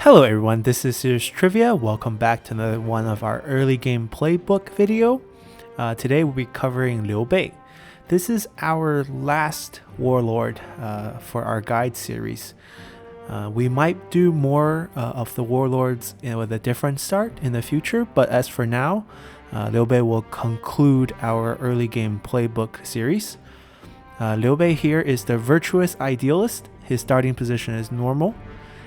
Hello everyone, this is Serious Trivia. Welcome back to another one of our early game playbook video. Today we'll be covering Liu Bei. This is our last warlord for our guide series. We might do more of the warlords with a different start in the future, but as for now, Liu Bei will conclude our early game playbook series. Liu Bei here is the Virtuous Idealist. His starting position is normal.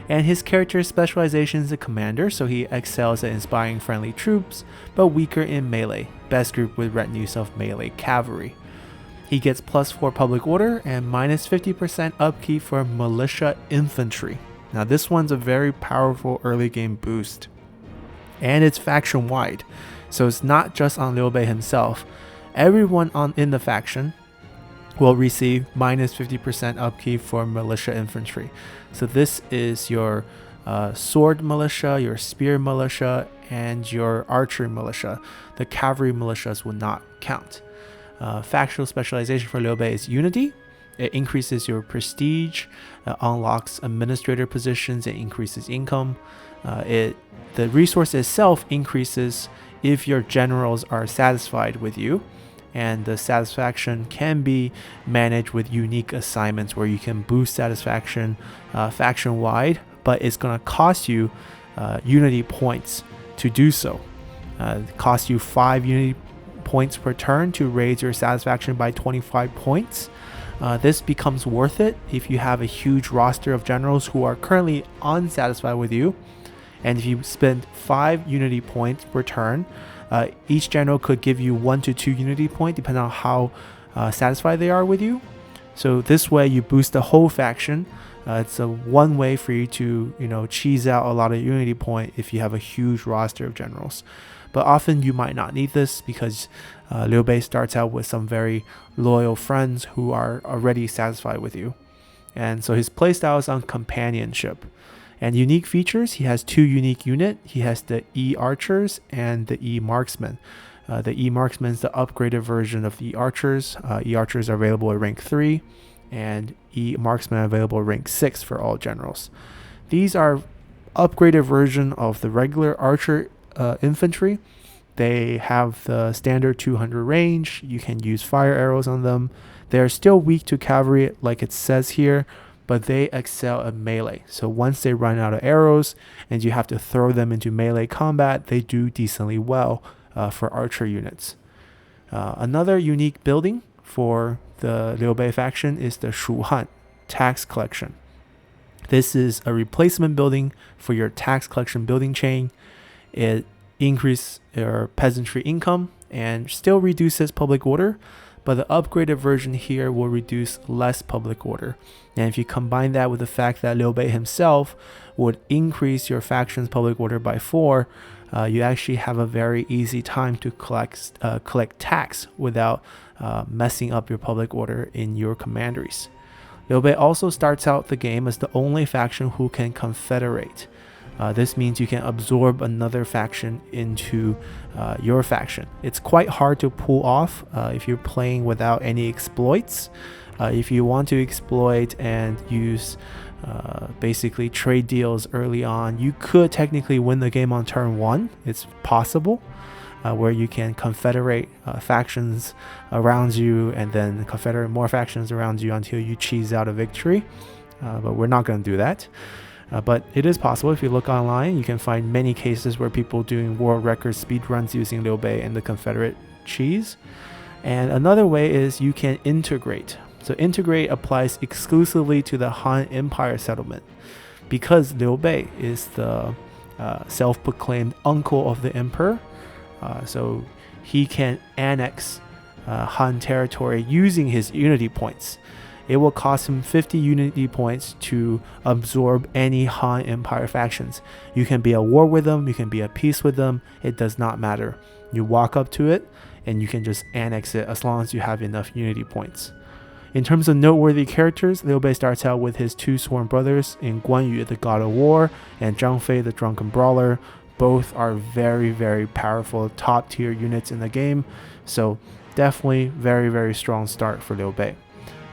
And his character's specialization is a commander, so he excels at inspiring friendly troops, but weaker in melee, best grouped with retinues of melee cavalry. He gets +4 public order and minus 50% upkeep for militia infantry. Now this one's a very powerful early game boost. And it's faction wide, so it's not just on Liu Bei himself. Everyone in the faction will receive minus 50% upkeep for militia infantry. So this is your sword militia, your spear militia, and your archery militia. The cavalry militias will not count. Factional specialization for Liu Bei is unity. It increases your prestige, unlocks administrator positions, it increases income. The resource itself increases if your generals are satisfied with you. And the satisfaction can be managed with unique assignments where you can boost satisfaction faction wide, but it's going to cost you unity points to do so. It costs you 5 unity points per turn to raise your satisfaction by 25 points. This becomes worth it if you have a huge roster of generals who are currently unsatisfied with you. And if you spend 5 unity points per turn, each general could give you 1 to 2 unity point depending on how satisfied they are with you. So this way you boost the whole faction. It's a one way for you to cheese out a lot of unity point if you have a huge roster of generals. But often you might not need this because Liu Bei starts out with some very loyal friends who are already satisfied with you. And so his playstyle is on companionship. And unique features, he has 2 unique units. He has the E Archers and the E Marksmen. The E Marksmen is the upgraded version of the E Archers. E Archers are available at rank 3, and E Marksmen are available at rank 6 for all generals. These are upgraded version of the regular Archer infantry. They have the standard 200 range. You can use fire arrows on them. They are still weak to cavalry, like it says here, but they excel at melee. So once they run out of arrows and you have to throw them into melee combat, they do decently well for archer units. Another unique building for the Liu Bei faction is the Shuhan tax collection. This is a replacement building for your tax collection building chain. It increases your peasantry income and still reduces public order, but the upgraded version here will reduce less public order. And if you combine that with the fact that Liu Bei himself would increase your faction's public order by 4, you actually have a very easy time to collect tax without messing up your public order in your commanderies. Liu Bei also starts out the game as the only faction who can confederate. This means you can absorb another faction into your faction. It's quite hard to pull off if you're playing without any exploits. If you want to exploit and use basically trade deals early on, you could technically win the game on turn 1. It's possible where you can confederate factions around you and then confederate more factions around you until you cheese out a victory. But we're not going to do that. But it is possible. If you look online, you can find many cases where people doing world record speed runs using Liu Bei and the Confederate cheese. And another way is you can integrate. So integrate applies exclusively to the Han Empire settlement. Because Liu Bei is the self-proclaimed uncle of the emperor, so he can annex Han territory using his unity points. It will cost him 50 unity points to absorb any Han Empire factions. You can be at war with them, you can be at peace with them, it does not matter. You walk up to it and you can just annex it as long as you have enough unity points. In terms of noteworthy characters, Liu Bei starts out with his 2 sworn brothers in Guan Yu, the God of War, and Zhang Fei, the Drunken Brawler. Both are very, very powerful top tier units in the game, so definitely very, very strong start for Liu Bei.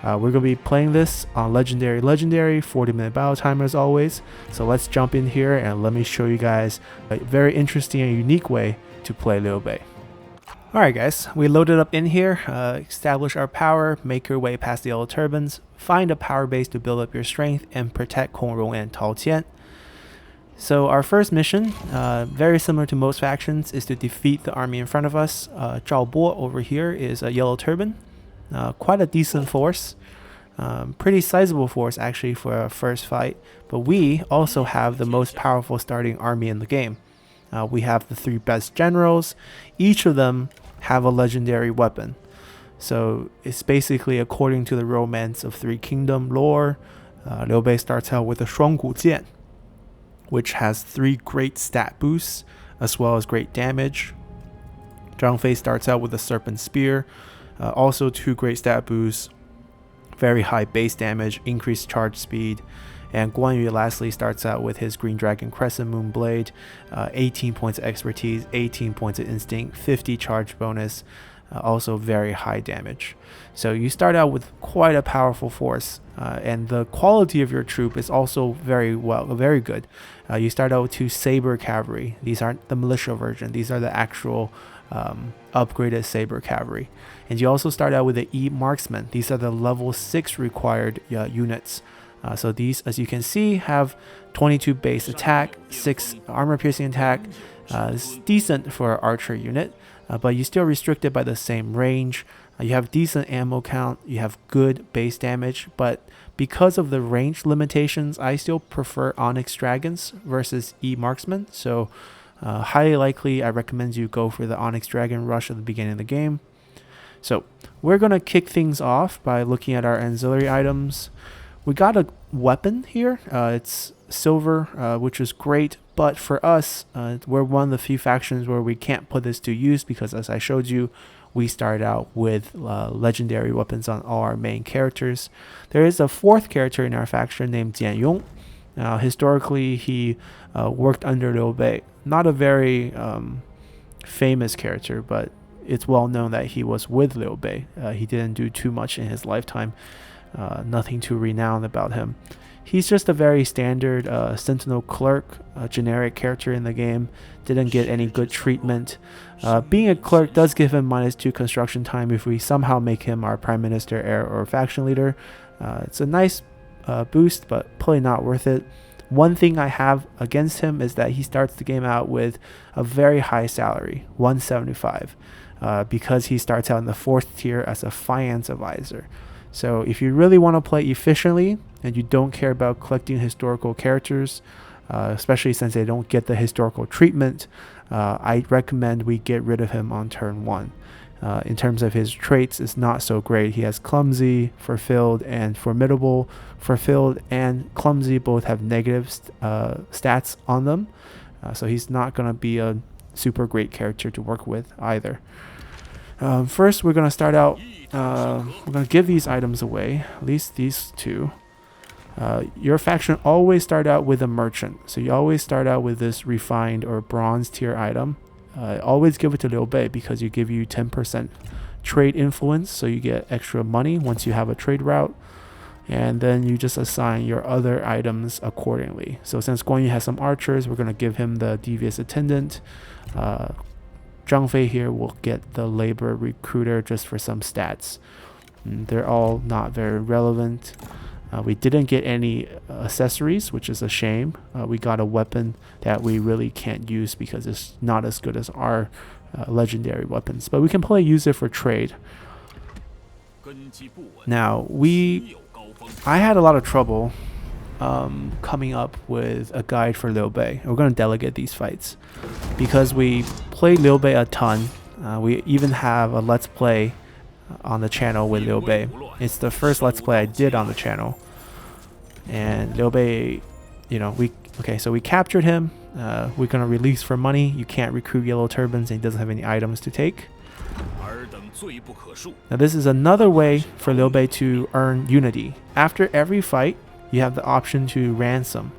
We're going to be playing this on Legendary, 40-minute battle timer as always. So let's jump in here and let me show you guys a very interesting and unique way to play Liu Bei. Alright guys, we loaded up in here, establish our power, make your way past the yellow turbans, find a power base to build up your strength, and protect Kong Rong and Tao Qian. So our first mission, very similar to most factions, is to defeat the army in front of us. Zhao Bo over here is a yellow turban. Quite a decent force, pretty sizable force actually for our first fight, but we also have the most powerful starting army in the game. We have the 3 best generals, each of them have a legendary weapon. So it's basically according to the Romance of Three Kingdom lore. Liu Bei starts out with a Shuanggu Jian, which has 3 great stat boosts as well as great damage. Zhang Fei starts out with a Serpent Spear, also 2 great stat boosts, very high base damage, increased charge speed. And Guan Yu lastly starts out with his Green Dragon Crescent Moon Blade, 18 points of expertise, 18 points of instinct, 50 charge bonus, also very high damage. So you start out with quite a powerful force, and the quality of your troop is also very good. You start out with 2 Saber Cavalry. These aren't the militia version, these are the actual upgraded Saber Cavalry. And you also start out with the E Marksman. These are the level 6 required units. So these, as you can see, have 22 base attack, 6 armor piercing attack. It's decent for an archer unit, but you're still restricted by the same range. You have decent ammo count, you have good base damage, but because of the range limitations, I still prefer Onyx Dragons versus E Marksman. So highly likely, I recommend you go for the Onyx Dragon rush at the beginning of the game. So we're going to kick things off by looking at our ancillary items. We got a weapon here. It's silver, which is great, but for us, we're one of the few factions where we can't put this to use because, as I showed you, we started out with legendary weapons on all our main characters. There is a 4th character in our faction named Jian Yong. Historically, he worked under Liu Bei. Not a very famous character, but it's well known that he was with Liu Bei. He didn't do too much in his lifetime. Nothing too renowned about him. He's just a very standard Sentinel Clerk, generic character in the game. Didn't get any good treatment. Being a clerk does give him -2 construction time if we somehow make him our Prime Minister, heir, or faction leader. It's a nice boost, but probably not worth it. One thing I have against him is that he starts the game out with a very high salary, 175, because he starts out in the 4th tier as a finance advisor. So if you really want to play efficiently and you don't care about collecting historical characters, especially since they don't get the historical treatment, I recommend we get rid of him on turn 1. In terms of his traits, it's not so great. He has clumsy, fulfilled, and formidable. Fulfilled and clumsy both have negative stats on them, so he's not going to be a super great character to work with either. First, we're going to start out, we're going to give these items away, at least these 2. Your faction always start out with a merchant, so you always start out with this refined or bronze tier item. Always give it to Liu Bei because you give you 10% trade influence, so you get extra money once you have a trade route, and then you just assign your other items accordingly. So since Guan Yu has some archers, we're going to give him the devious attendant. Zhang Fei here will get the labor recruiter just for some stats. They're all not very relevant. We didn't get any accessories, which is a shame. We got a weapon that we really can't use because it's not as good as our legendary weapons, but we can probably use it for trade. Now, I had a lot of trouble coming up with a guide for Liu Bei. We're going to delegate these fights because we played Liu Bei a ton. We even have a Let's Play on the channel with Liu Bei. It's the first Let's Play I did on the channel. And Liu Bei, so we captured him. We're going to release for money. You can't recruit yellow turbans and he doesn't have any items to take. Now this is another way for Liu Bei to earn unity. After every fight, you have the option to ransom.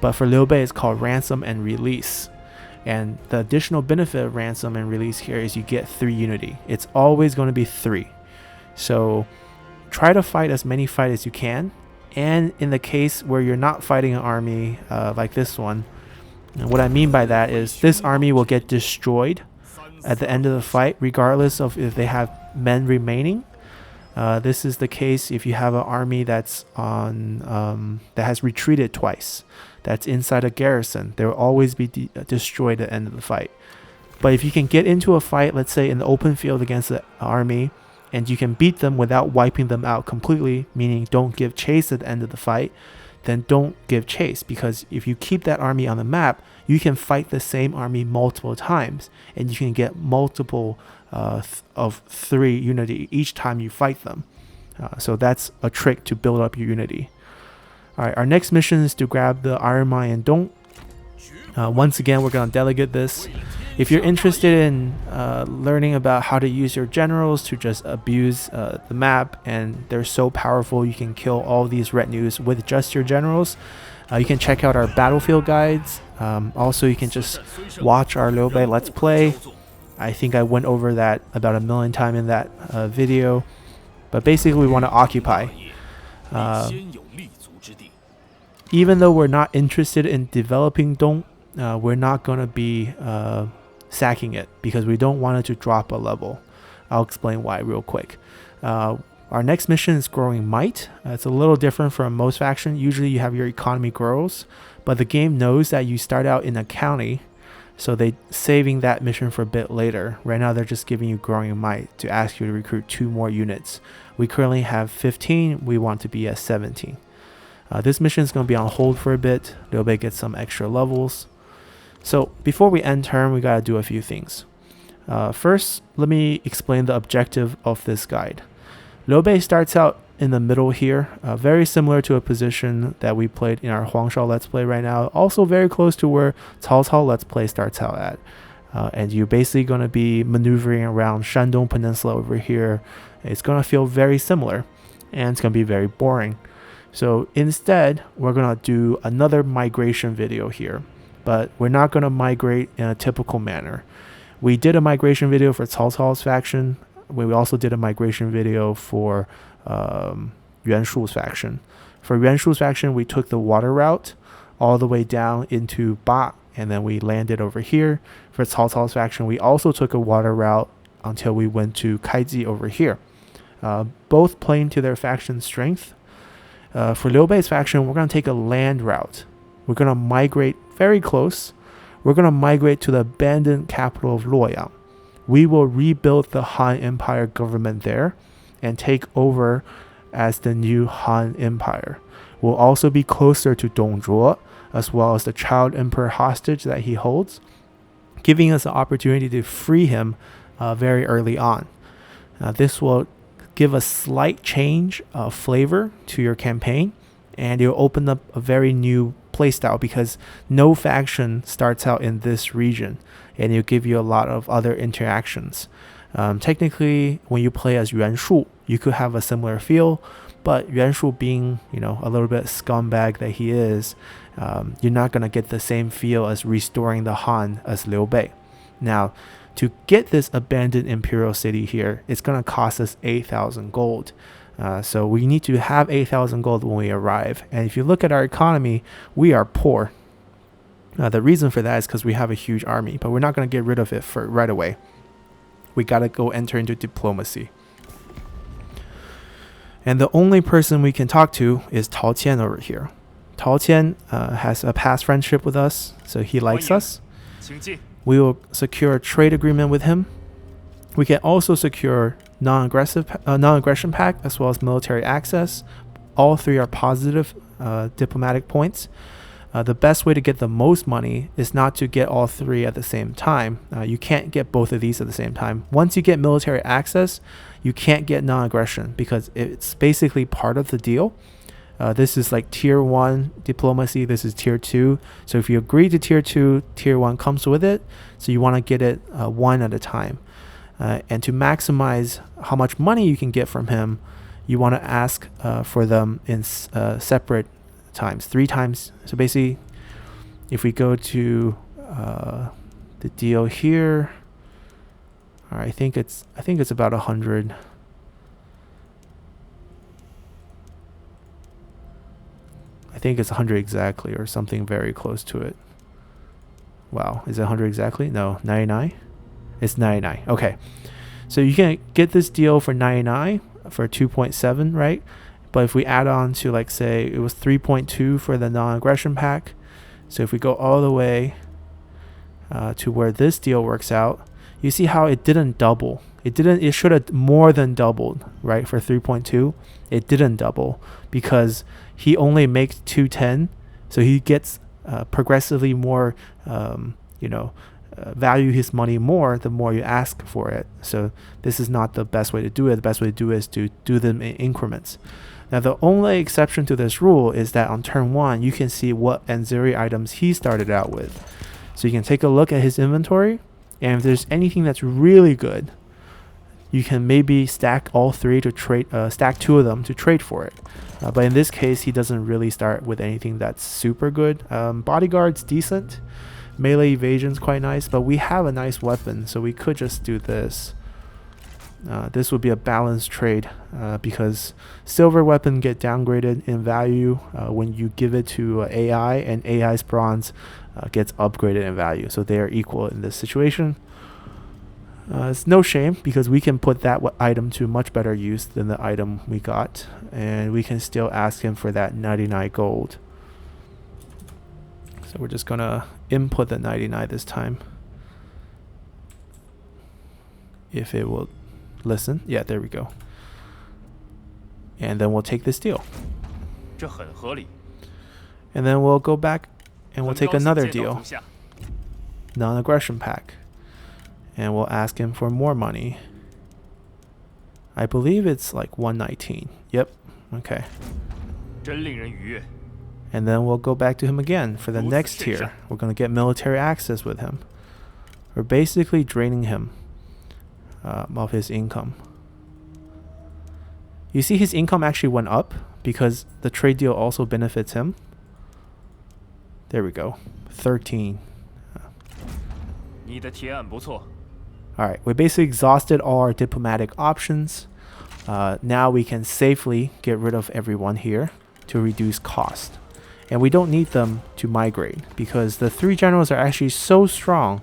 But for Liu Bei, it's called Ransom and Release. And the additional benefit of Ransom and Release here is you get 3 unity. It's always going to be 3. So try to fight as many fights as you can. And in the case where you're not fighting an army like this one, and what I mean by that is this army will get destroyed at the end of the fight, regardless of if they have men remaining. This is the case if you have an army that's on that has retreated twice, that's inside a garrison. They will always be destroyed at the end of the fight. But if you can get into a fight, let's say in the open field against the army, and you can beat them without wiping them out completely, meaning don't give chase at the end of the fight, then don't give chase, because if you keep that army on the map, you can fight the same army multiple times, and you can get multiple of 3 unity each time you fight them. So that's a trick to build up your unity. Alright, our next mission is to grab the Iron Mine and Dong. Once again, we're going to delegate this. If you're interested in learning about how to use your generals to just abuse the map, and they're so powerful you can kill all these retinues with just your generals, you can check out our battlefield guides. Also, you can just watch our Liu Bei Let's Play. I think I went over that about 1 million times in that video. But basically, we want to occupy. Even though we're not interested in developing Dong, we're not going to be sacking it because we don't want it to drop a level. I'll explain why real quick. Our next mission is growing might. It's a little different from most factions. Usually you have your economy grows, but the game knows that you start out in a county, so they saving that mission for a bit later. Right now they're just giving you growing might to ask you to recruit 2 more units. We currently have 15. We want to be at 17. This mission is going to be on hold for a bit. Liu Bei gets some extra levels. So before we end turn, we got to do a few things. First, let me explain the objective of this guide. Liu Bei starts out in the middle here, very similar to a position that we played in our Wang Shao Let's Play right now. Also very close to where Cao Cao Let's Play starts out at. And you're basically going to be maneuvering around Shandong Peninsula over here. It's going to feel very similar, and it's going to be very boring. So instead, we're going to do another migration video here, but we're not going to migrate in a typical manner. We did a migration video for Cao Cao's faction. We also did a migration video for Yuan Shu's faction. For Yuan Shu's faction, we took the water route all the way down into Ba, and then we landed over here. For Cao Cao's faction, we also took a water route until we went to Kaiji over here. Both playing to their faction strength. For Liu Bei's faction, we're going to take a land route. We're going to migrate very close. We're going to migrate to the abandoned capital of LuoYang. We will rebuild the Han Empire government there and take over as the new Han Empire. We'll also be closer to Zhuo, as well as the child emperor hostage that he holds, giving us the opportunity to free him very early on. This will give a slight change of flavor to your campaign, and it'll open up a very new playstyle because no faction starts out in this region, and it'll give you a lot of other interactions. Technically, when you play as Yuan Shu, you could have a similar feel, but Yuan Shu being, a little bit scumbag that he is, you're not going to get the same feel as restoring the Han as Liu Bei. Now, to get this abandoned imperial city here, it's going to cost us 8,000 gold. So we need to have 8,000 gold when we arrive. And if you look at our economy, we are poor. The reason for that is because we have a huge army, but we're not going to get rid of it right away. We got to go enter into diplomacy. And the only person we can talk to is Tao Qian over here. Tao Qian has a past friendship with us, so he likes us. We will secure a trade agreement with him. We can also secure non-aggression pact as well as military access. All 3 are positive diplomatic points. The best way to get the most money is not to get all 3 at the same time. You can't get both of these at the same time. Once you get military access, you can't get non-aggression because it's basically part of the deal. This is like tier 1 diplomacy. This is tier 2. So if you agree to tier 2, tier 1 comes with it. So you want to get it 1 at a time. And to maximize how much money you can get from him, you want to ask for them in separate times, 3 times. So basically, if we go to the deal here, I think it's about 100. think it's 100 exactly or something very close to it. Wow, is it 100 exactly? No, 99? It's 99. Okay. So you can get this deal for 99 for 2.7, right? But if we add on to, like, say it was 3.2 for the non-aggression pack. So if we go all the way to where this deal works out, you see how it didn't double. It should have more than doubled, right? For 3.2, it didn't double because he only makes 210. So he gets progressively more, value his money more the more you ask for it. So this is not the best way to do it. The best way to do it is to do them in increments. Now, the only exception to this rule is that on turn 1, you can see what ancillary items he started out with. So you can take a look at his inventory, and if there's anything that's really good, you can maybe stack all 3 to trade, stack 2 of them to trade for it. But in this case, he doesn't really start with anything that's super good. Bodyguard's decent. Melee evasion's quite nice, but we have a nice weapon, so we could just do this. This would be a balanced trade because silver weapon get downgraded in value when you give it to AI, and AI's bronze gets upgraded in value, so they are equal in this situation. It's no shame because we can put that item to much better use than the item we got, and we can still ask him for that 99 gold. So we're just gonna input the 99 this time. If it will listen. Yeah, there we go. And then we'll take this deal. And then we'll go back and we'll take another deal. Non-aggression pack. And we'll ask him for more money. I believe it's like 119. Yep. Okay. And then we'll go back to him again for the next tier. We're going to get military access with him. We're basically draining him of his income. You see his income actually went up because the trade deal also benefits him. There we go. 13. Alright, we basically exhausted all our diplomatic options. Now we can safely get rid of everyone here to reduce cost. And we don't need them to migrate because the 3 generals are actually so strong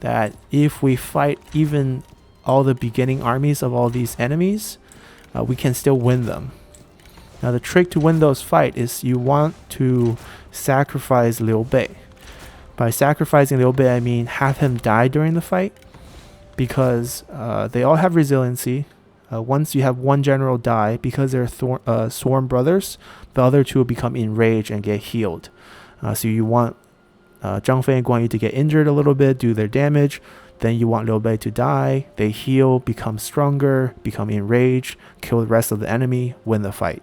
that if we fight even all the beginning armies of all these enemies, we can still win them. Now the trick to win those fights is you want to sacrifice Liu Bei. By sacrificing Liu Bei, I mean have him die during the fight, because they all have resiliency. Once you have one general die, because they're sworn brothers, the other 2 will become enraged and get healed. So you want Zhang Fei and Guan Yu to get injured a little bit, do their damage. Then you want Liu Bei to die. They heal, become stronger, become enraged, kill the rest of the enemy, win the fight.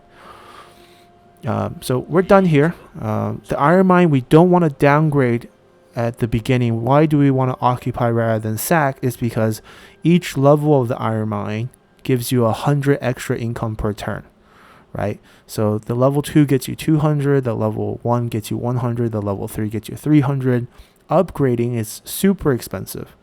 So we're done here. The Iron Mine we don't want to downgrade at the beginning. Why do we want to occupy rather than sack? Is because each level of the Iron Mine gives you 100 extra income per turn, right? So the level 2 gets you 200, the level 1 gets you 100, the level 3 gets you 300. Upgrading is super expensive.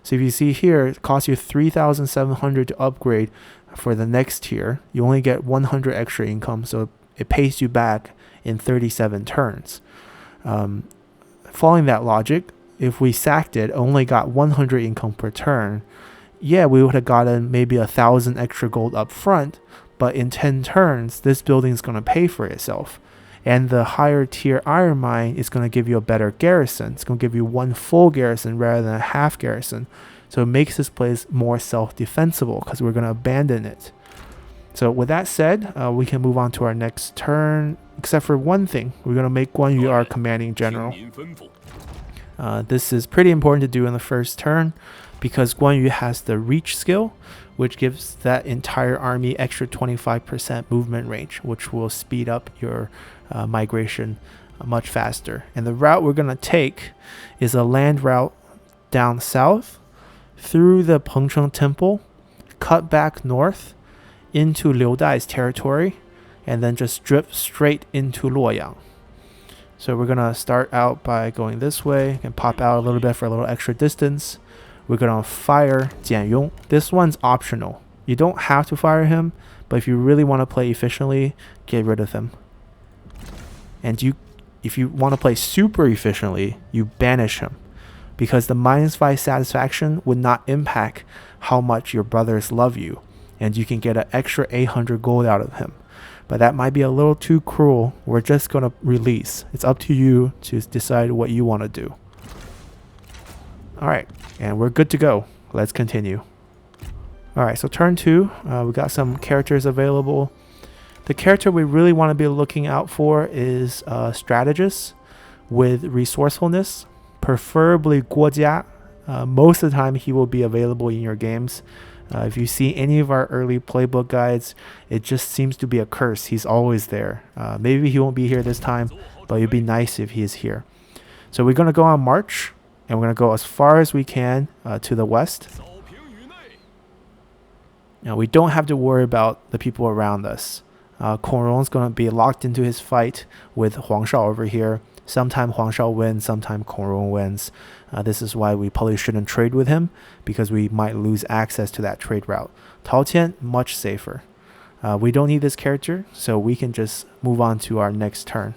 So if you see here, it costs you 3,700 to upgrade for the next tier. You only get 100 extra income, so it pays you back in 37 turns. Following that logic, if we sacked it, only got 100 income per turn, yeah, we would have gotten maybe 1,000 extra gold up front, but in 10 turns, this building is going to pay for itself. And the higher tier Iron Mine is going to give you a better garrison. It's going to give you 1 full garrison rather than a half garrison. So it makes this place more self-defensible because we're going to abandon it. So with that said, we can move on to our next turn, except for one thing. We're going to make Guan Yu our commanding general. This is pretty important to do in the first turn because Guan Yu has the reach skill, which gives that entire army extra 25% movement range, which will speed up your migration much faster. And the route we're going to take is a land route down south through the Pengcheng Temple, cut back north into Liu Dai's territory, and then just drift straight into LuoYang. So we're going to start out by going this way and pop out a little bit for a little extra distance. We're going to fire Jian Yong. This one's optional. You don't have to fire him, but if you really want to play efficiently, get rid of him. And if you want to play super efficiently, you banish him, because the -5 satisfaction would not impact how much your brothers love you, and you can get an extra 800 gold out of him. But that might be a little too cruel. We're just going to release. It's up to you to decide what you want to do. Alright, and we're good to go. Let's continue. Alright, so turn 2, we got some characters available. The character we really want to be looking out for is strategist with resourcefulness, preferably Guojia. Most of the time he will be available in your games. If you see any of our early playbook guides, it just seems to be a curse. He's always there. Maybe he won't be here this time, but it'd be nice if he is here. So we're going to go on march, and we're going to go as far as we can to the west. Now we don't have to worry about the people around us. Kong Rong's going to be locked into his fight with Wang Shao over here. Sometime Wang Shao wins, sometime Kong Rong wins. This is why we probably shouldn't trade with him, because we might lose access to that trade route. Tao Qian, much safer. We don't need this character, so we can just move on to our next turn.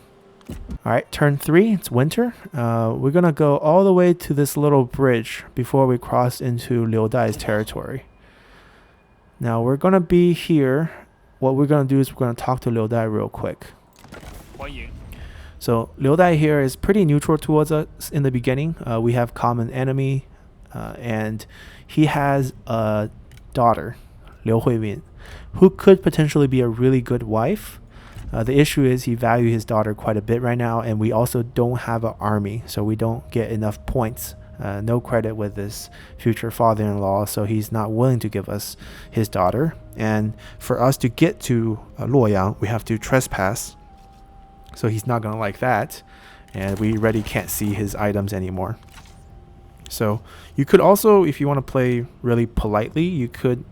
Alright, turn 3, it's winter. We're going to go all the way to this little bridge before we cross into Liu Dai's territory. Now we're going to be here. What we're going to do is we're going to talk to Liu Dai real quick. So Liu Dai here is pretty neutral towards us in the beginning. We have common enemy, and he has a daughter, Liu Huimin, who could potentially be a really good wife. The issue is he values his daughter quite a bit right now, and we also don't have an army, so we don't get enough points. No credit with this future father-in-law, so he's not willing to give us his daughter. And for us to get to LuoYang, we have to trespass. So he's not going to like that, and we already can't see his items anymore. So you could also, if you want to play really politely, you could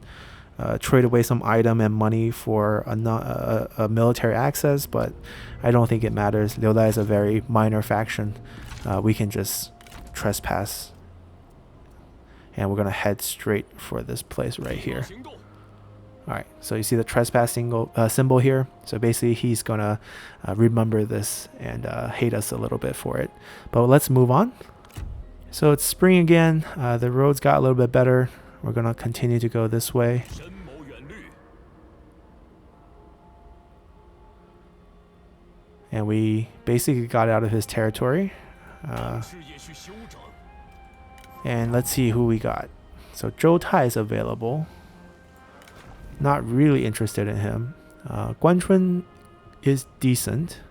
trade away some item and money for a military access, but I don't think it matters. Liu Dai is a very minor faction. We can just trespass, and we're going to head straight for this place right here. Alright, so you see the trespass symbol here. So basically he's going to remember this and hate us a little bit for it. But let's move on. So it's spring again. The roads got a little bit better. We're going to continue to go this way. And we basically got out of his territory. And let's see who we got. So Zhou Tai is available. Not really interested in him. Guan Chun is decent.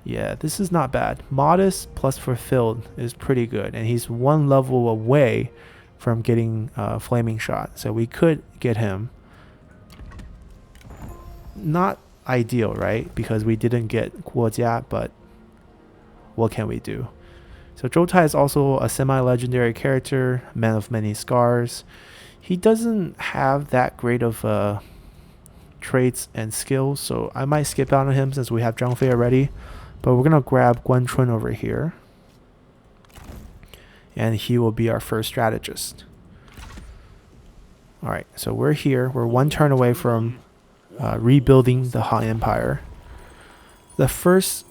Yeah, this is not bad. Modest plus fulfilled is pretty good, and he's one level away from getting flaming shot, so we could get him. Not ideal, right? Because we didn't get Guojia, but what can we do? So Zhou Tai is also a semi-legendary character, man of many scars. He doesn't have that great of traits and skills, so I might skip out on him since we have Zhang Fei already. But we're going to grab Guan Chun over here, and he will be our first strategist. Alright, so we're here. We're one turn away from rebuilding the Han Empire. The first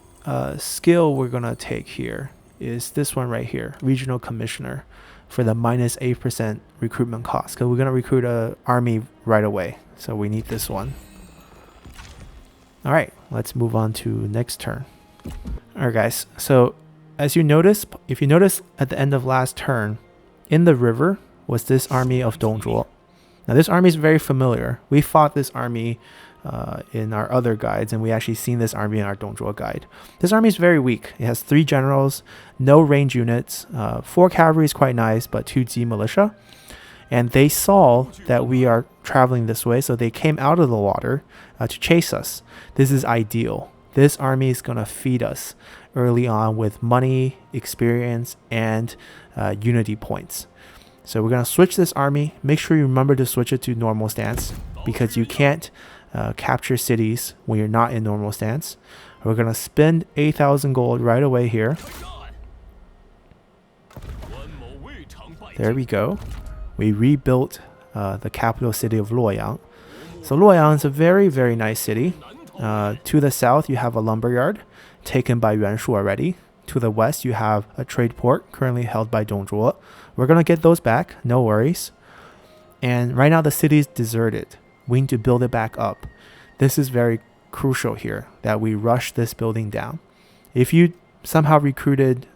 skill we're going to take here is this one right here, Regional Commissioner, for the -8% recruitment cost, because we're going to recruit an army right away, so we need this one. Alright, let's move on to next turn. Alright guys, so as you notice, if you notice at the end of last turn, in the river was this army of Dong Zhuo. Now this army is very familiar. We fought this army in our other guides, and we actually seen this army in our Dong Zhuo guide. This army is very weak. It has 3 generals, no range units, 4 cavalry is quite nice, but 2 Z militia. And they saw that we are traveling this way, so they came out of the water to chase us. This is ideal. This army is going to feed us early on with money, experience, and unity points. So we're going to switch this army. Make sure you remember to switch it to normal stance, because you can't capture cities when you're not in normal stance. We're going to spend 8,000 gold right away here. There we go. We rebuilt the capital city of LuoYang. So LuoYang is a very, very nice city. To the south, you have a lumberyard taken by Yuan Shu already. To the west, you have a trade port currently held by Zhuo. We're going to get those back, no worries. And right now the city is deserted. We need to build it back up. This is very crucial here, that we rush this building down. If you somehow recruited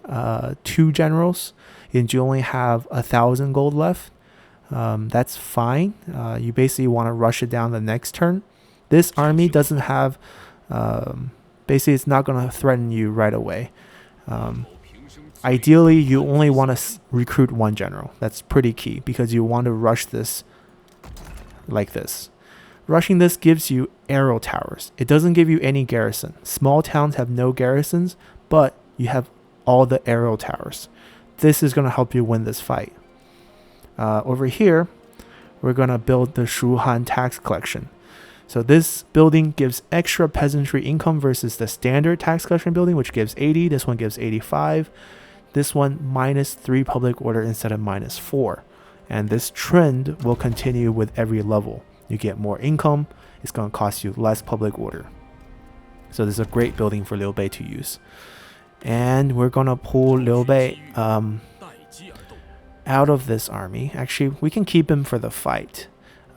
2 generals and you only have 1,000 gold left, that's fine. You basically want to rush it down the next turn. This army doesn't have, basically it's not going to threaten you right away. Ideally, you only want to recruit 1 general. That's pretty key because you want to rush this like this. Rushing this gives you arrow towers. It doesn't give you any garrison. Small towns have no garrisons, but you have all the arrow towers. This is going to help you win this fight. Over here, we're going to build the Shu Han tax collection. So this building gives extra peasantry income versus the standard tax collection building, which gives 80. This one gives 85. This one -3 public order instead of -4. And this trend will continue with every level. You get more income. It's going to cost you less public order. So this is a great building for Liu Bei to use. And we're going to pull Liu Bei out of this army. Actually, we can keep him for the fight.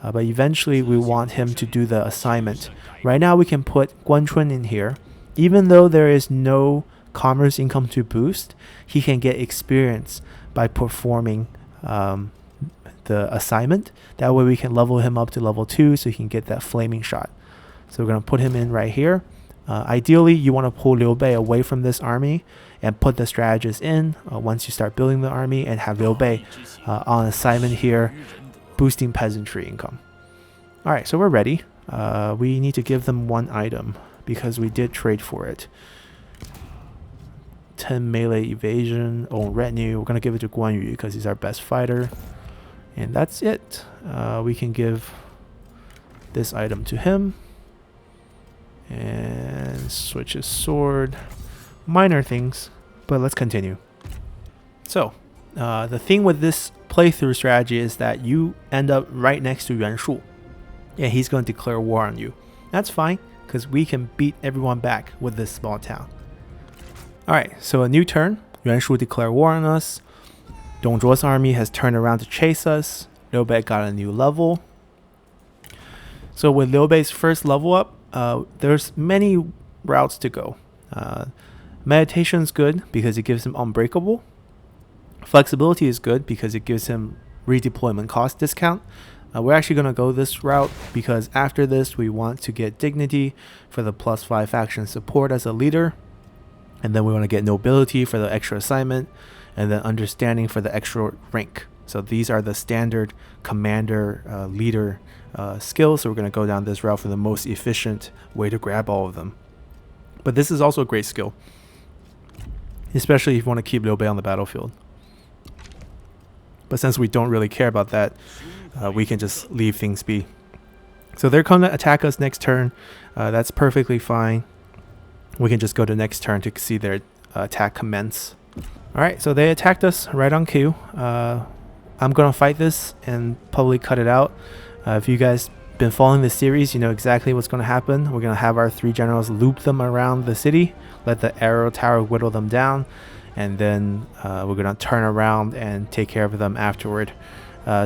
But eventually we want him to do the assignment. Right now we can put Guanchun in here. Even though there is no commerce income to boost, he can get experience by performing the assignment. That way we can level him up to level 2 so he can get that flaming shot. So we're going to put him in right here. Ideally, you want to pull Liu Bei away from this army and put the strategist in once you start building the army, and have Liu Bei on assignment here, boosting peasantry income. Alright, so we're ready. We need to give them 1 item because we did trade for it. 10 melee evasion, own retinue. We're going to give it to Guan Yu because he's our best fighter. And that's it. We can give this item to him. And switch his sword. Minor things, but let's continue. So, the thing with this playthrough strategy is that you end up right next to Yuan Shu. Yeah, he's going to declare war on you. That's fine, because we can beat everyone back with this small town. Alright, so a new turn. Yuan Shu declare war on us. Dongzhuo's army has turned around to chase us. Liu Bei got a new level. So with Liu Bei's first level up, there's many routes to go. Meditation is good because it gives him unbreakable. Flexibility is good because it gives him redeployment cost discount. We're actually going to go this route because after this we want to get dignity for the +5 faction support as a leader. And then we want to get nobility for the extra assignment, and then understanding for the extra rank. So these are the standard commander leader skills. So we're going to go down this route for the most efficient way to grab all of them. But this is also a great skill, especially if you want to keep Liu Bei on the battlefield. But since we don't really care about that, we can just leave things be. So they're going to attack us next turn. That's perfectly fine. We can just go to next turn to see their attack commence. Alright, so they attacked us right on cue. I'm going to fight this and probably cut it out. If you guys been following this series, you know exactly what's going to happen. We're going to have our 3 generals loop them around the city, let the arrow tower whittle them down, and then we're going to turn around and take care of them afterward.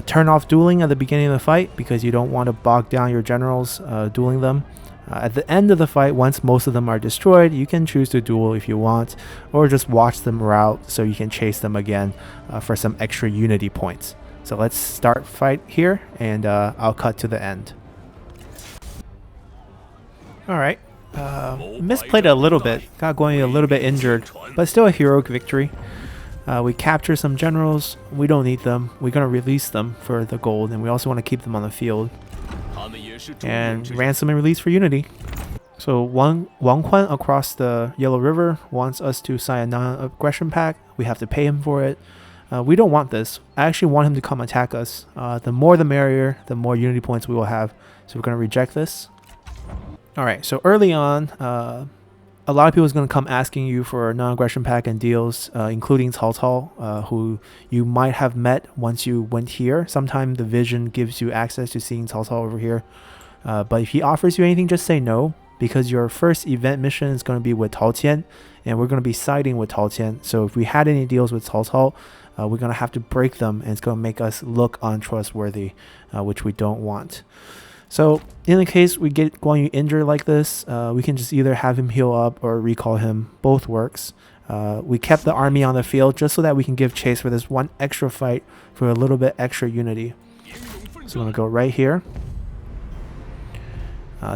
Turn off dueling at the beginning of the fight because you don't want to bog down your generals dueling them. At the end of the fight, once most of them are destroyed, you can choose to duel if you want, or just watch them rout so you can chase them again for some extra unity points. So let's start fight here, and I'll cut to the end. Alright, misplayed a little bit, got going a little bit injured, but still a heroic victory. We capture some generals, we don't need them, we're going to release them for the gold, and we also want to keep them on the field. And Ransom and Release for unity. So Wang Kuang across the Yellow River wants us to sign a non-aggression pact. We have to pay him for it. We don't want this. I actually want him to come attack us. The more the merrier, the more unity points we will have. So we're going to reject this. Alright, so early on, a lot of people is going to come asking you for non-aggression pact and deals, including Cao Cao, who you might have met once you went here. Sometimes the vision gives you access to seeing Cao Cao over here. But if he offers you anything, just say no, because your first event mission is going to be with Tao Qian, and we're going to be siding with Tao Qian. So if we had any deals with Cao Cao, we're going to have to break them, and it's going to make us look untrustworthy, which we don't want. So in the case we get Guan Yu injured like this, we can just either have him heal up or recall him. Both works. We kept the army on the field just so that we can give chase for this one extra fight for a little bit extra unity. So I'm going to go right here.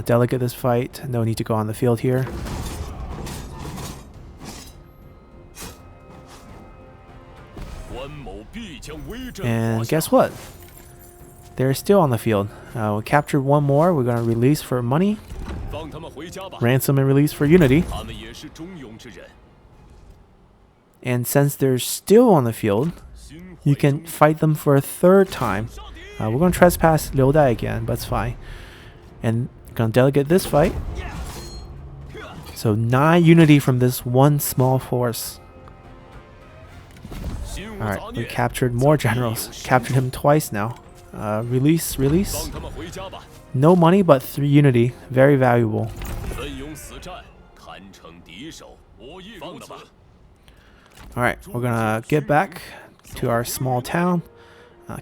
Delegate this fight. No need to go on the field here. And guess what? They're still on the field. We captured one more. We're going to release for money. Ransom and release for unity. And since they're still on the field, you can fight them for a third time. We're going to trespass Liu Bei again, but it's fine. And going to delegate this fight. So 9 unity from this one small force. Alright, we captured more generals. Captured him twice now. Release. No money, but 3 unity. Very valuable. Alright, we're gonna get back to our small town.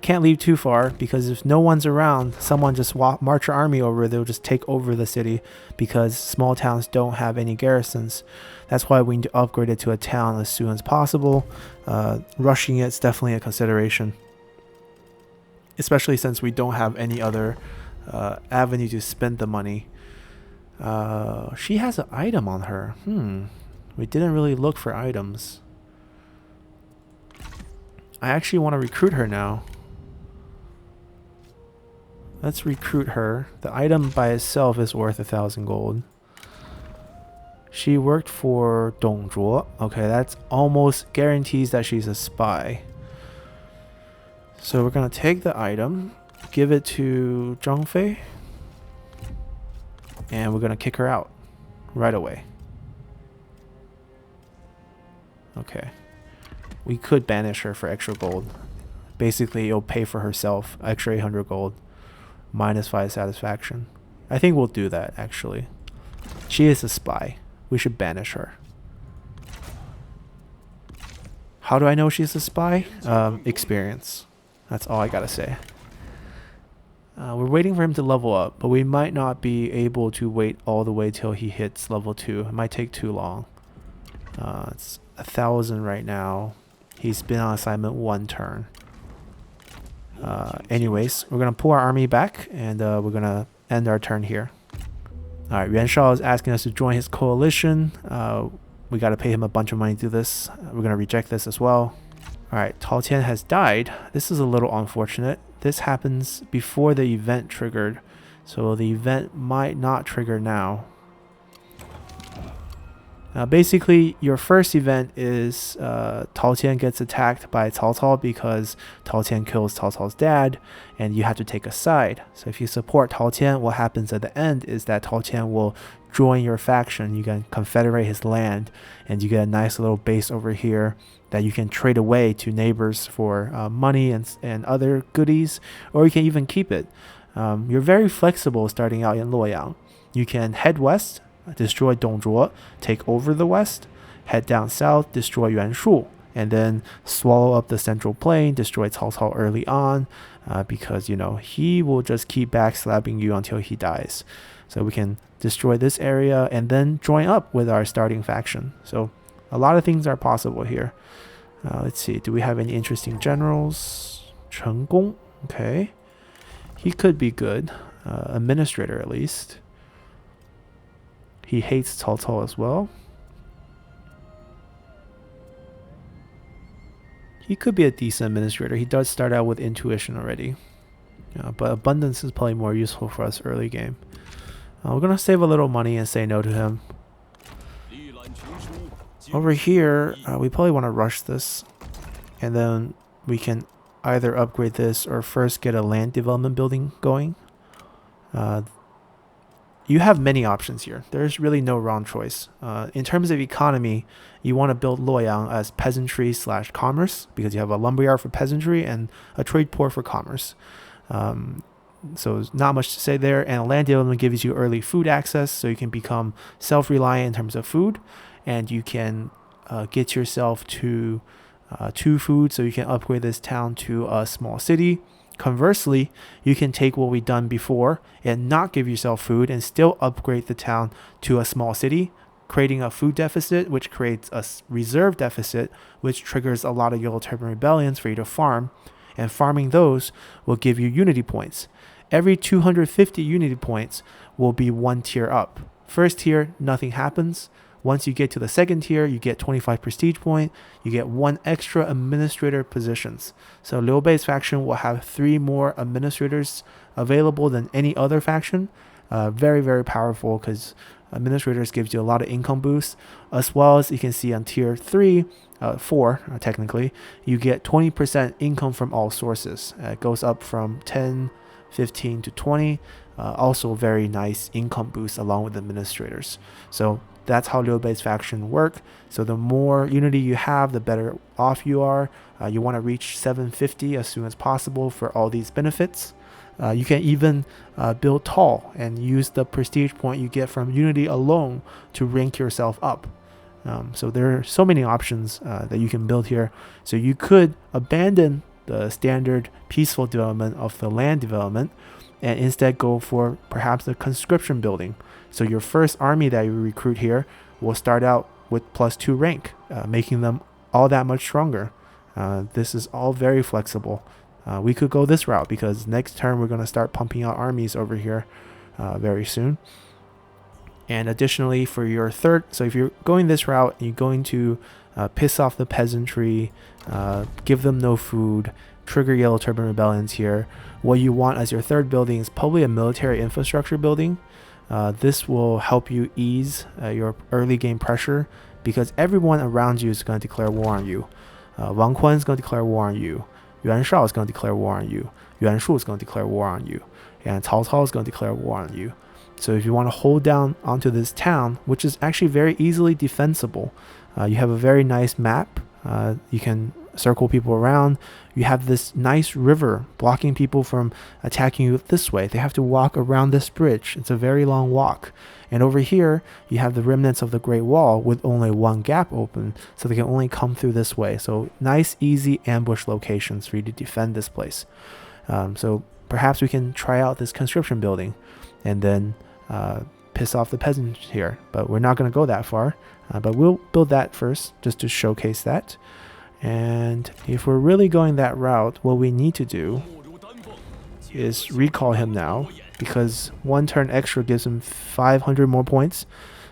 Can't leave too far, because if no one's around, someone just march your army over, they'll just take over the city, because small towns don't have any garrisons. That's why we need to upgrade it to a town as soon as possible. Rushing it's definitely a consideration, especially since we don't have any other avenue to spend the money. She has an item on her. We didn't really look for items. I actually want to recruit her now. Let's recruit her. The item by itself is worth 1,000 gold. She worked for Dong Zhuo. Okay, that's almost guarantees that she's a spy. So we're gonna take the item, give it to Zhang Fei, and we're gonna kick her out right away. Okay. We could banish her for extra gold. Basically, it'll pay for herself, extra 800 gold, -5 satisfaction. I think we'll do that, actually. She is a spy. We should banish her. How do I know she's a spy? Experience. That's all I gotta say. We're waiting for him to level up, but we might not be able to wait all the way till he hits level 2. It might take too long. It's 1,000 right now. He's been on assignment 1 turn. Anyways, we're going to pull our army back, and we're going to end our turn here. Alright, Yuan Shao is asking us to join his coalition. We got to pay him a bunch of money to do this. We're going to reject this as well. Alright, Tao Qian has died. This is a little unfortunate. This happens before the event triggered, so the event might not trigger now. Basically, your first event is Tao Qian gets attacked by Cao Cao because Tao Qian kills Cao Cao's dad, and you have to take a side. So if you support Tao Qian, what happens at the end is that Tao Qian will join your faction. You can confederate his land, and you get a nice little base over here that you can trade away to neighbors for money and other goodies, or you can even keep it. You're very flexible starting out in LuoYang. You can head west, destroy Dong Zhuo, take over the west, head down south, destroy Yuan Shu, and then swallow up the central plain, destroy Cao Cao early on, because, you know, he will just keep backslapping you until he dies. So we can destroy this area and then join up with our starting faction. So a lot of things are possible here. Let's see, do we have any interesting generals? Chen Gong, okay. He could be good, administrator at least. He hates Cao Cao as well. He could be a decent administrator. He does start out with intuition already. But abundance is probably more useful for us early game. We're going to save a little money and say no to him. Over here, we probably want to rush this. And then we can either upgrade this or first get a land development building going. You have many options here. There's really no wrong choice. In terms of economy, you want to build LuoYang as peasantry / commerce, because you have a lumberyard for peasantry and a trade port for commerce. so not much to say there. And land development gives you early food access, so you can become self-reliant in terms of food, and you can get yourself to 2 food, so you can upgrade this town to a small city. Conversely, you can take what we've done before and not give yourself food and still upgrade the town to a small city, creating a food deficit, which creates a reserve deficit, which triggers a lot of Yellow Turban rebellions for you to farm. And farming those will give you unity points. Every 250 unity points will be 1 tier up. First tier, nothing happens. Once you get to the second tier, you get 25 prestige point. You get 1 extra administrator positions. So Liu Bei's faction will have 3 more administrators available than any other faction. Very, very powerful, because administrators gives you a lot of income boost, as well as you can see on tier 4 technically, you get 20% income from all sources. It goes up from 10, 15 to 20. Also very nice income boost along with administrators. So that's how Liu Bei's faction work. So the more unity you have, the better off you are. You want to reach 750 as soon as possible for all these benefits. You can even build tall and use the prestige point you get from unity alone to rank yourself up. So there are so many options that you can build here. So you could abandon the standard peaceful development of the land development and instead go for perhaps the conscription building. So your first army that you recruit here will start out with +2 rank, making them all that much stronger. This is all very flexible. We could go this route because next turn we're going to start pumping out armies over here very soon. And additionally, for your third, so if you're going this route, you're going to piss off the peasantry, give them no food, trigger Yellow Turban rebellions here. What you want as your third building is probably a military infrastructure building. This will help you ease your early game pressure, because everyone around you is going to declare war on you. Wang Kuang is going to declare war on you. Yuan Shao is going to declare war on you. Yuan Shu is going to declare war on you. And Cao Cao is going to declare war on you. So if you want to hold down onto this town, which is actually very easily defensible, you have a very nice map. You can circle people around. You have this nice river blocking people from attacking you this way. They have to walk around this bridge. It's a very long walk. And over here, you have the remnants of the Great Wall with only 1 gap open, so they can only come through this way. So nice, easy ambush locations for you to defend this place. So perhaps we can try out this conscription building and then piss off the peasants here. But we're not going to go that far. But we'll build that first just to showcase that. And if we're really going that route, what we need to do is recall him now, because 1 turn extra gives him 500 more points.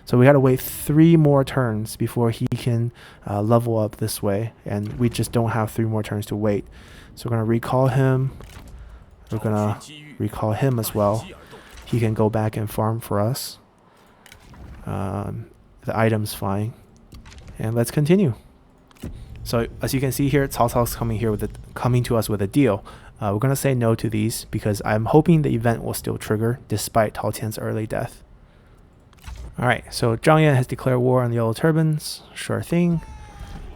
So we got to wait 3 more turns before he can level up this way, and we just don't have 3 more turns to wait. So we're going to recall him. We're going to recall him as well. He can go back and farm for us. The item's fine. And let's continue. So as you can see here, Cao Cao's coming to us with a deal. We're going to say no to these because I'm hoping the event will still trigger despite Tao Tian's early death. Alright, so Zhang Yan has declared war on the Yellow Turbans. Sure thing.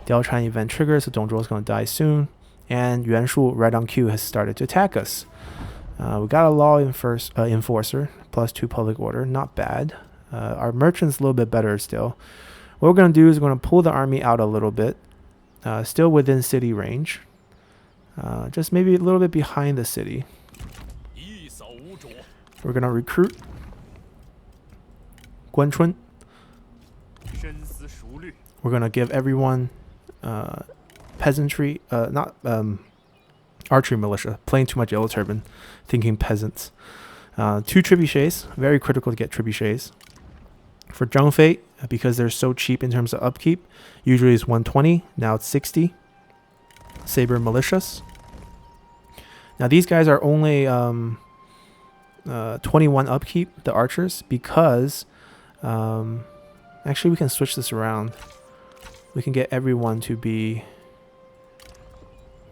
The Altran event triggers, so Dong Zhuo is going to die soon. And Yuan Shu, right on cue, has started to attack us. We got a law enforcer, +2 public order, not bad. Our merchant's a little bit better still. What we're going to do is we're going to pull the army out a little bit. Still within city range. Just maybe a little bit behind the city. We're going to recruit Guanchun. We're going to give everyone peasantry, not archery militia, playing too much Yellow Turban, thinking peasants. 2 trebuchets, very critical to get trebuchets. For Zhang Fei, because they're so cheap in terms of upkeep, usually it's 120, now it's 60. Saber militias. Now these guys are only 21 upkeep, the archers, because actually we can switch this around. We can get everyone to be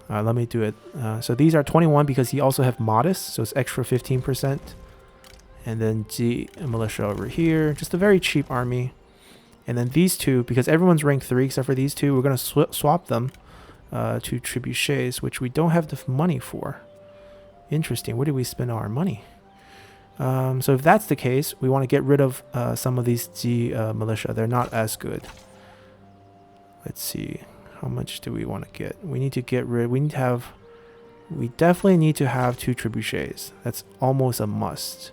let me do it. So these are 21 because he also have modest, so it's extra 15%. And then G militia over here, just a very cheap army. And then these 2, because everyone's rank 3 except for these 2, we're going to swap them to trebuchets, which we don't have the money for. Interesting. Where do we spend our money? So if that's the case, we want to get rid of some of these G militia. They're not as good. Let's see. How much do we want to get? We need to get rid. We definitely need to have 2 trebuchets. That's almost a must.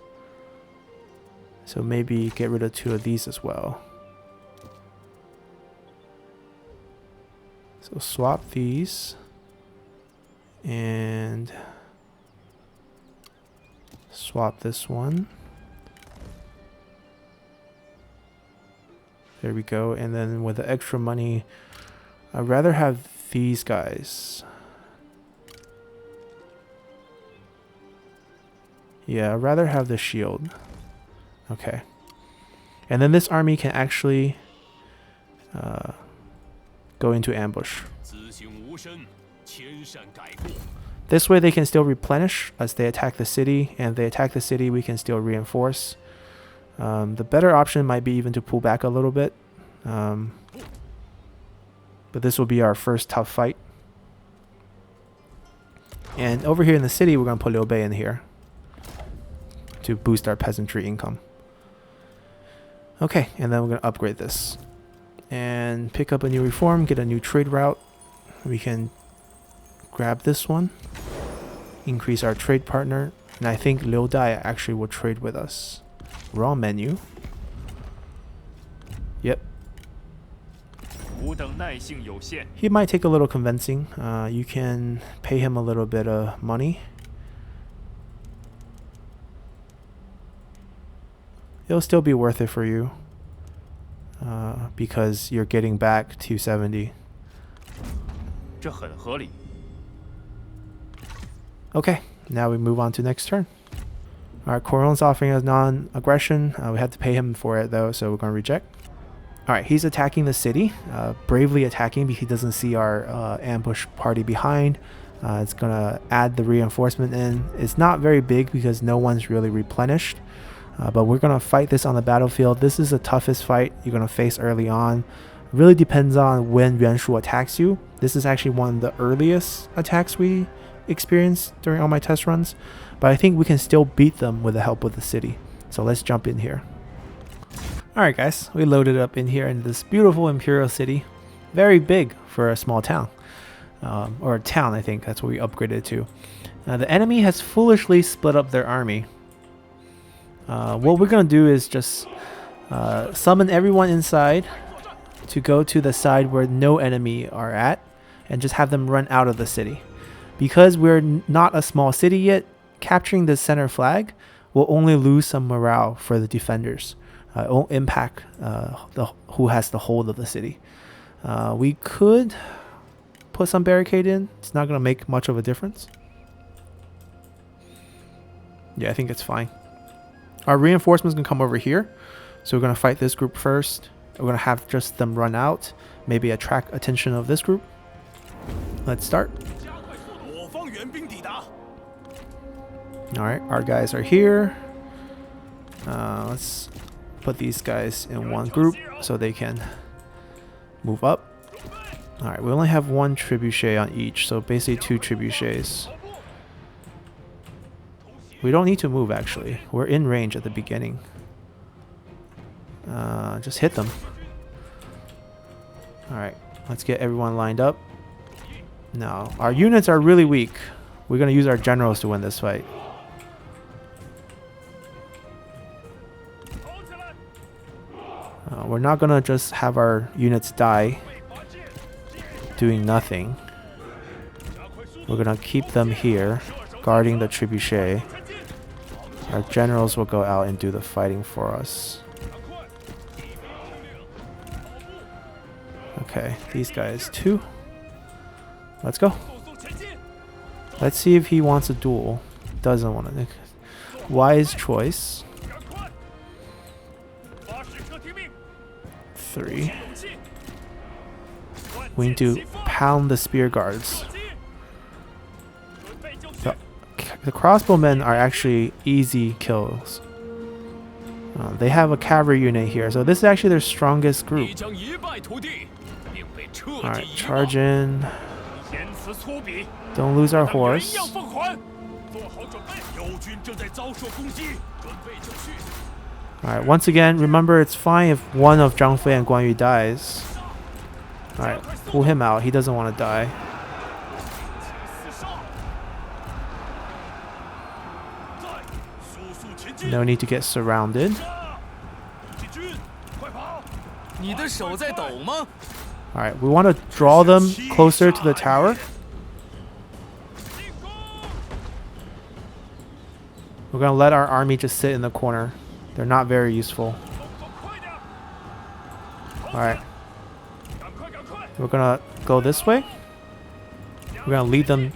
So maybe get rid of 2 of these as well. So swap these. And swap this one. There we go. And then with the extra money, I'd rather have these guys. Yeah, I'd rather have the shield. Okay. And then this army can actually go into ambush. This way they can still replenish as they attack the city, and if they attack the city we can still reinforce. The better option might be even to pull back a little bit. But this will be our first tough fight. And over here in the city we're going to put Liu Bei in here to boost our peasantry income. Okay, and then we're going to upgrade this. And pick up a new reform, get a new trade route. We can grab this one. Increase our trade partner. And I think Liu Dai actually will trade with us. Wrong menu. Yep. He might take a little convincing. You can pay him a little bit of money. It'll still be worth it for you. Because you're getting back 270. Okay, now we move on to next turn. Alright, Coron's offering us non-aggression. We have to pay him for it though, so we're going to reject. Alright, he's attacking the city. Bravely attacking because he doesn't see our ambush party behind. It's going to add the reinforcement in. It's not very big because no one's really replenished. But we're going to fight this on the battlefield. This is the toughest fight you're going to face early on. It really depends on when Yuan Shu attacks you. This is actually one of the earliest attacks we experienced during all my test runs. But I think we can still beat them with the help of the city. So let's jump in here. Alright guys, we loaded up in here in this beautiful imperial city. Very big for a small town. Or a town, I think. That's what we upgraded to. The enemy has foolishly split up their army. What we're going to do is just summon everyone inside to go to the side where no enemy are at and just have them run out of the city. Because we're not a small city yet, capturing the center flag will only lose some morale for the defenders. It won't impact who has the hold of the city. We could put some barricade in. It's not going to make much of a difference. Yeah, I think it's fine. Our reinforcements can come over here. So we're going to fight this group first. We're going to have just them run out. Maybe attract attention of this group. Let's start. Alright, our guys are here. Let's put these guys in one group so they can move up. Alright, we only have 1 trebuchet on each. So basically 2 trebuchets. We don't need to move actually. We're in range at the beginning. Just hit them. Alright, let's get everyone lined up. Now, our units are really weak. We're going to use our generals to win this fight. We're not going to just have our units die doing nothing. We're going to keep them here, guarding the trebuchet. Our generals will go out and do the fighting for us. Okay, these guys too. Let's go. Let's see if he wants a duel. Doesn't want to. Wise choice. 3. We need to pound the spear guards. The crossbowmen are actually easy kills. They have a cavalry unit here, so this is actually their strongest group. Alright, charge in. Don't lose our horse. Alright, once again, remember it's fine if one of Zhang Fei and Guan Yu dies. Alright, pull him out. He doesn't want to die. No need to get surrounded. Alright, we want to draw them closer to the tower. We're going to let our army just sit in the corner. They're not very useful. Alright. We're going to go this way. We're going to lead them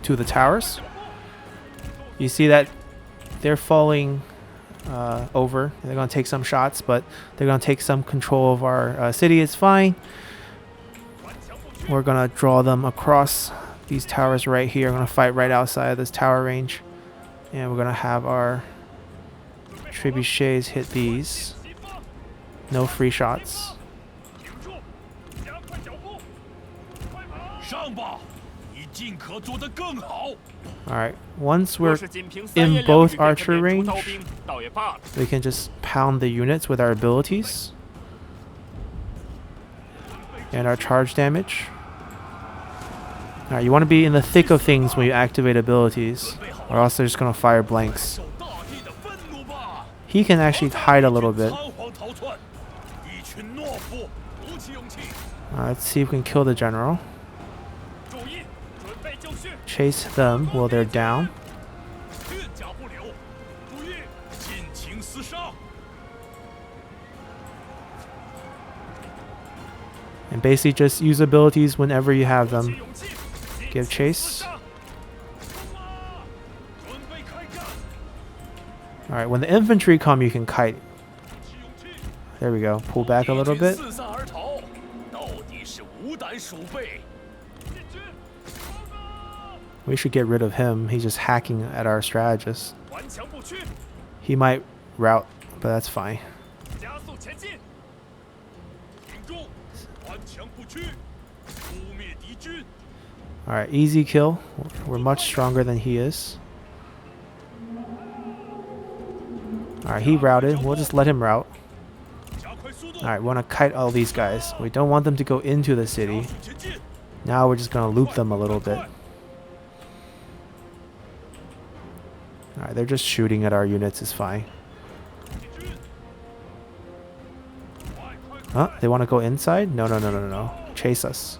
to the towers. You see that they're falling over. They're going to take some shots, but they're going to take some control of our city. It's fine. We're going to draw them across these towers right here. We're going to fight right outside of this tower range. And we're going to have our trebuchets hit these. No free shots. Alright, once we're in both archer range, we can just pound the units with our abilities and our charge damage. Alright, you want to be in the thick of things when you activate abilities, or else they're just going to fire blanks. He can actually hide a little bit. Let's see if we can kill the general. Chase them while they're down. And basically just use abilities whenever you have them. Give chase. Alright, when the infantry come, you can kite. There we go. Pull back a little bit. We should get rid of him. He's just hacking at our strategist. He might rout, but that's fine. Alright, easy kill. We're much stronger than he is. Alright, he routed. We'll just let him rout. Alright, we want to kite all these guys. We don't want them to go into the city. Now we're just going to loop them a little bit. Alright, they're just shooting at our units. It's fine. Huh? They want to go inside? No, no, no, no, no. Chase us.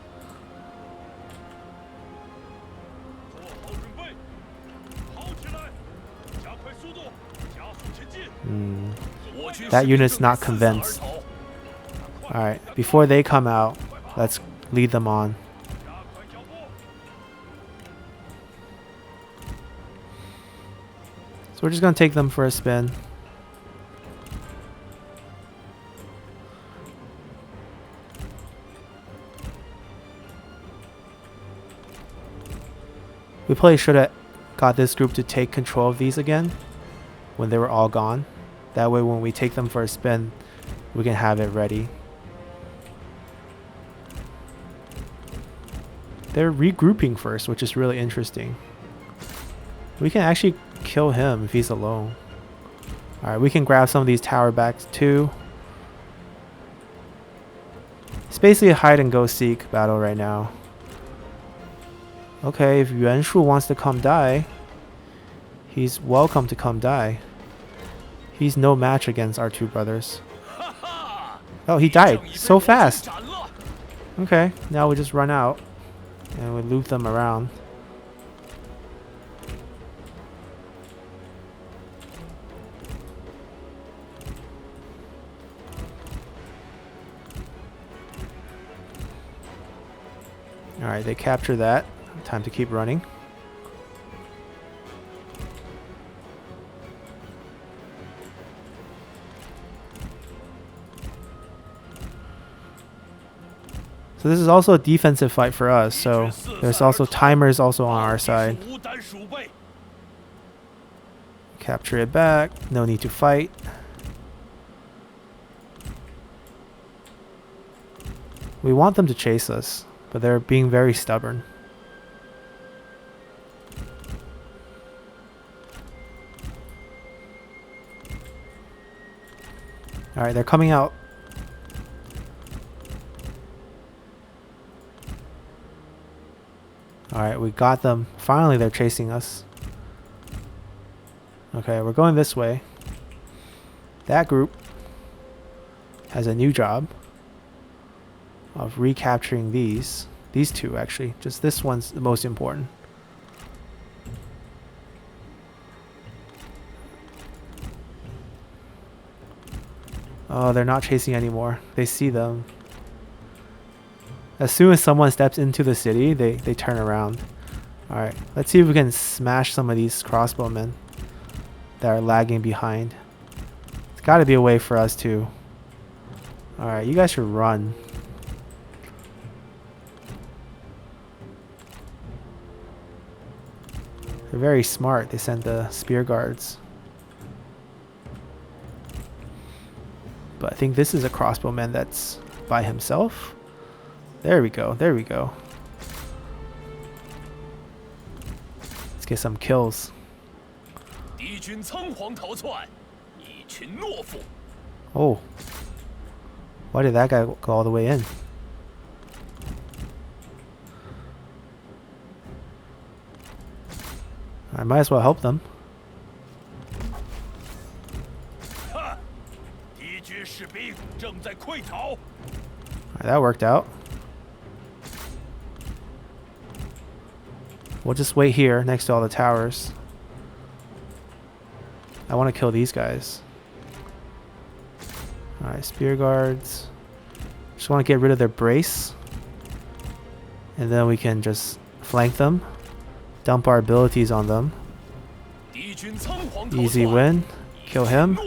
That unit's not convinced. Alright, before they come out, let's lead them on. So we're just going to take them for a spin. We probably should have got this group to take control of these again when they were all gone. That way when we take them for a spin, we can have it ready. They're regrouping first, which is really interesting. We can actually kill him if he's alone. Alright, we can grab some of these tower backs too. It's basically a hide and go seek battle right now. Okay, if Yuan Shu wants to come die, he's welcome to come die. He's no match against our two brothers. Oh, he died so fast. Okay, now we just run out and we loop them around. Alright, they capture that. Time to keep running. So this is also a defensive fight for us, so there's also timers also on our side. Capture it back, no need to fight. We want them to chase us, but they're being very stubborn. Alright, they're coming out. Alright, we got them. Finally, they're chasing us. Okay, we're going this way. That group has a new job of recapturing these. These two, actually. Just this one's the most important. Oh, they're not chasing anymore. They see them. As soon as someone steps into the city, they turn around. Alright, let's see if we can smash some of these crossbowmen that are lagging behind. There's got to be a way for us to. Alright, you guys should run. They're very smart. They sent the spear guards. But I think this is a crossbowman that's by himself. There we go. There we go. Let's get some kills. Oh. Why did that guy go all the way in? I might as well help them. Alright, that worked out. We'll just wait here next to all the towers. I want to kill these guys. Alright, spear guards. Just want to get rid of their brace. And then we can just flank them. Dump our abilities on them. Easy win. Kill him.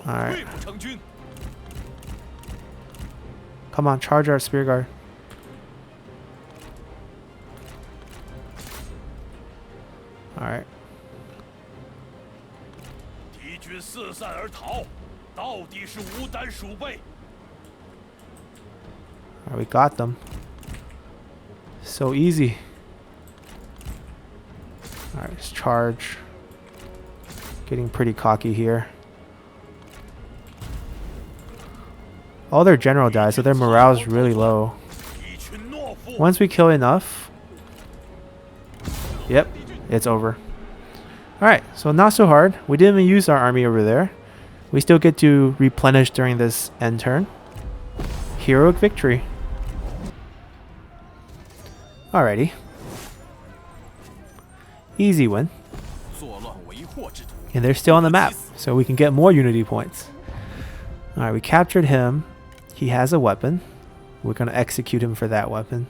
Alright. Come on, charge our spear guard. Alright. Alright, we got them. So easy. Alright, let's charge. Getting pretty cocky here. All their general died, so their morale is really low. Once we kill enough, yep, it's over. Alright, so not so hard. We didn't even use our army over there. We still get to replenish during this end turn. Heroic victory. Alrighty. Easy win. And they're still on the map, so we can get more unity points. Alright, we captured him. He has a weapon. We're going to execute him for that weapon.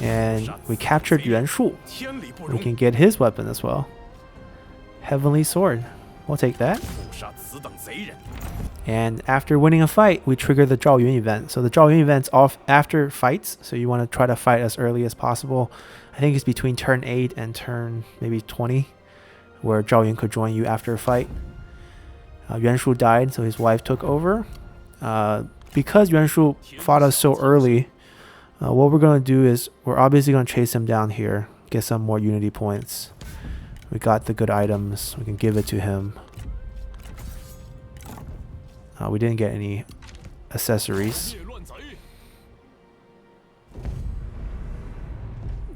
And we captured Yuan Shu. We can get his weapon as well. Heavenly Sword. We'll take that. And after winning a fight, we trigger the Zhao Yun event. So the Zhao Yun event's off after fights, so you want to try to fight as early as possible. I think it's between turn 8 and turn maybe 20, where Zhao Yun could join you after a fight. Yuan Shu died, so his wife took over. Because Yuan Shu fought us so early, what we're going to do is we're obviously going to chase him down here, get some more unity points. We got the good items. We can give it to him. We didn't get any accessories.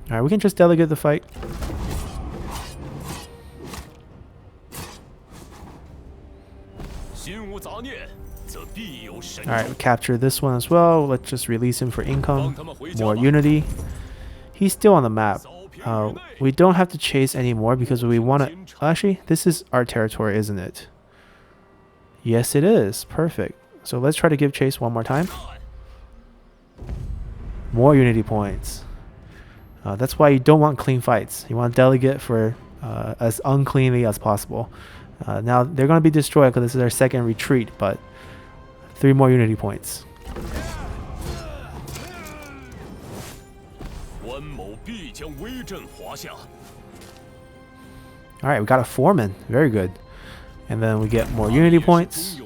Alright, we can just delegate the fight. Alright, we capture this one as well. Let's just release him for income. More unity. He's still on the map. We don't have to chase anymore because we want to... Actually, this is our territory, isn't it? Yes, it is. Perfect. So let's try to give chase one more time. More unity points. That's why you don't want clean fights. You want to delegate for as uncleanly as possible. Now, they're going to be destroyed because this is their second retreat, but 3 more unity points. Alright, we got a foreman. Very good. And then we get more unity points.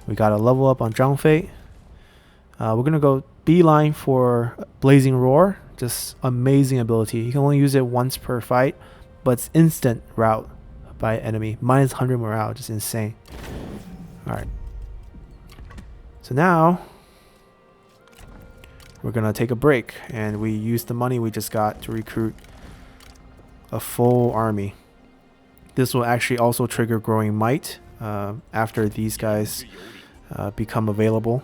We got a level up on Zhang Fei. We're going to go beeline for Blazing Roar. Just amazing ability. You can only use it once per fight, but it's instant route by enemy. Minus 100 morale, just insane. Alright. So now we're gonna take a break, and we use the money we just got to recruit a full army. This will actually also trigger growing might after these guys become available.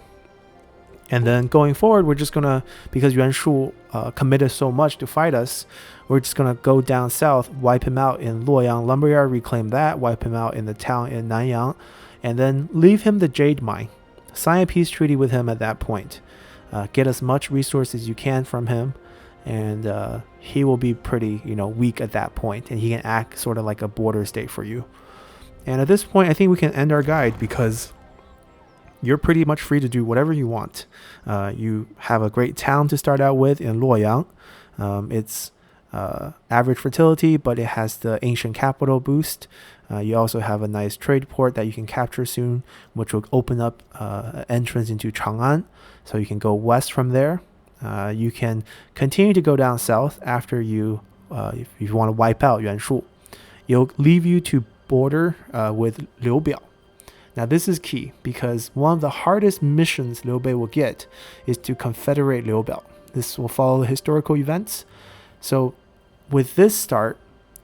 And then going forward, we're just gonna, because Yuan Shu committed so much to fight us, we're just gonna go down south, wipe him out in LuoYang Lumberyard, reclaim that, wipe him out in the town in Nanyang, and then leave him the Jade Mine. Sign a peace treaty with him at that point. Get as much resources as you can from him, and he will be pretty, weak at that point, and he can act sort of like a border state for you. And at this point, I think we can end our guide, because you're pretty much free to do whatever you want. You have a great town to start out with in LuoYang. It's average fertility, but it has the ancient capital boost. You also have a nice trade port that you can capture soon, which will open up an entrance into Chang'an, so you can go west from there. You can continue to go down south after you, if you want to wipe out Yuan Shu. It'll leave you to border with Liu Bei. Now this is key, because one of the hardest missions Liu Bei will get is to confederate Liu Bei. This will follow the historical events. So with this start,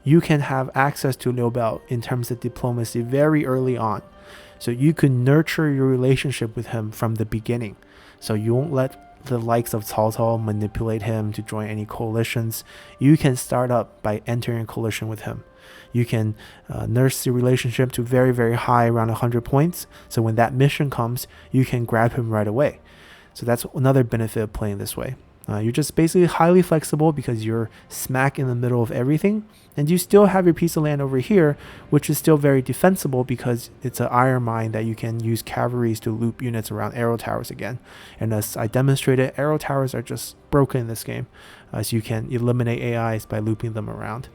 you can have access to Liu Bei in terms of diplomacy very early on. So you can nurture your relationship with him from the beginning. So you won't let the likes of Cao Cao manipulate him to join any coalitions. You can start up by entering a coalition with him. You can nurse the relationship to very, very high, around 100 points. So when that mission comes, you can grab him right away. So that's another benefit of playing this way. You're just basically highly flexible, because you're smack in the middle of everything. And you still have your piece of land over here, which is still very defensible, because it's an iron mine that you can use cavalries to loop units around arrow towers again. And as I demonstrated, arrow towers are just broken in this game. So you can eliminate AIs by looping them around.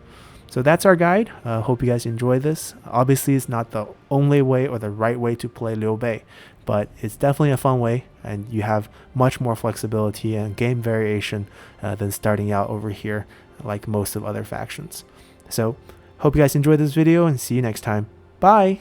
So that's our guide. Hope you guys enjoy this. Obviously, it's not the only way or the right way to play Liu Bei, but it's definitely a fun way, and you have much more flexibility and game variation than starting out over here like most of other factions. So hope you guys enjoyed this video, and see you next time. Bye!